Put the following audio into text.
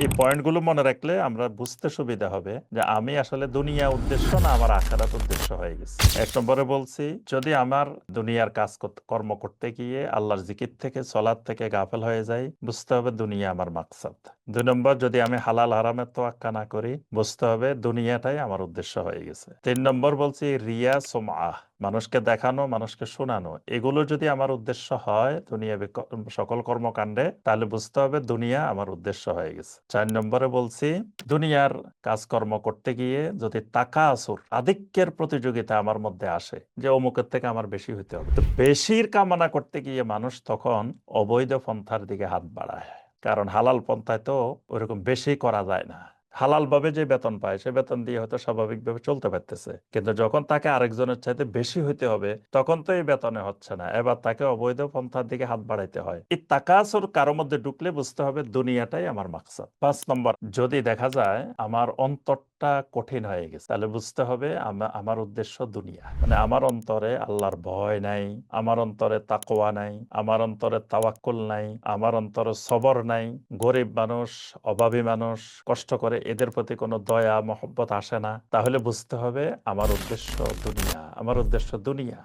এই পয়েন্টগুলো মনে রাখলে আমরা বুঝতে সুবিধা হবে যে আমি আসলে দুনিয়া উদ্দেশ্য না আমার আখিরাত উদ্দেশ্য হয়ে গেছে। ১ নম্বরে বলছি, যদি আমার দুনিয়ার কাজ কর্ম করতে গিয়ে আল্লাহর জিকির থেকে সলাৎ থেকে গাফেল হয়ে যাই, বুঝতে হবে দুনিয়া আমার মাকসাদ। ২ নম্বর, যদি আমি হালাল হারামের তোয়াক্কা না করি, বুঝতে হবে দুনিয়াটাই আমার উদ্দেশ্য হয়ে গেছে। ৩ নম্বর বলছি রিয়া সুমআহ, মানুষকে দেখানো, মানুষকে শোনানো, এগুলো যদি আমার উদ্দেশ্য হয় দুনিয়াবী সকল কর্মকাণ্ডে, তাহলে বুঝতে হবে দুনিয়া আমার উদ্দেশ্য হয়ে গেছে। ৪ নম্বরে বলছি, দুনিয়ার কাজকর্ম করতে গিয়ে যদি তাকাসুর, আধিক্যের প্রতিযোগিতা আমার মধ্যে আসে যে অমুকের থেকে আমার বেশি হইতে হবে, তো বেশির কামনা করতে গিয়ে মানুষ তখন অবৈধ পন্থার দিকে হাত বাড়ায়। কারণ হালাল পন্থায় তো ওইরকম বেশি করা যায় না। হালাল ভাবে যে বেতন পায় সে বেতন দিয়ে হয়তো স্বাভাবিকভাবে চলতে পারতেছে, কিন্তু যখন তাকে আরেকজনের চাইতে বেশি হইতে হবে তখন তো এই বেতনে হচ্ছে না, এবার তাকে অবৈধ পন্থার দিকে হাত বাড়াইতে হয়। এই তাকাসুর কারোর মধ্যে ঢুকলে বুঝতে হবে দুনিয়াটাই আমার মাকসাদ। ৫ নম্বর, যদি দেখা যায় আমার অন্তরটা কঠিন হয়ে গেছে, তাহলে বুঝতে হবে আমার উদ্দেশ্য দুনিয়া। মানে আমার অন্তরে আল্লাহর ভয় নাই, আমার অন্তরে তাকওয়া নাই, আমার অন্তরে তাওয়াক্কুল নাই, আমার অন্তরে সবর নাই, গরিব মানুষ, অভাবী মানুষ, কষ্ট করে, এদের প্রতি কোনো দয়া মহব্বত আসে না, তাহলে বুঝতে হবে আমার উদ্দেশ্য দুনিয়া, আমার উদ্দেশ্য দুনিয়া।